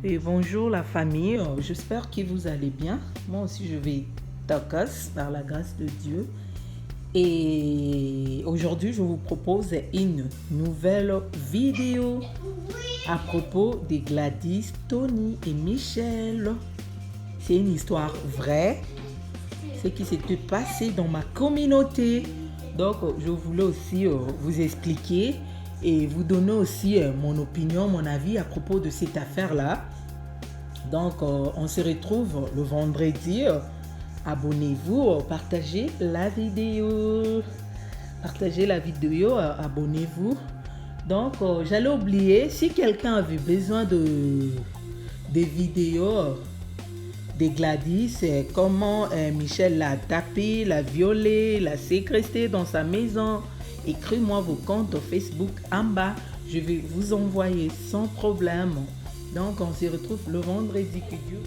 Et bonjour la famille, j'espère que vous allez bien. Moi aussi je vais takas par la grâce de Dieu. Et aujourd'hui je vous propose une nouvelle vidéo à propos de Gladys, Tony et Michel. C'est une histoire vraie, ce qui s'était passé dans ma communauté. Donc je voulais aussi vous expliquer et vous donner aussi mon opinion, mon avis à propos de cette affaire-là. Donc, on se retrouve le vendredi. Abonnez-vous, partagez la vidéo. Partagez la vidéo, abonnez-vous. Donc, j'allais oublier, si quelqu'un avait besoin des vidéos de Gladys, comment Michel l'a tapé, l'a violé, l'a séquestré dans sa maison, écrivez-moi vos comptes Facebook en bas. Je vais vous envoyer sans problème. Donc, on se retrouve le vendredi que Dieu.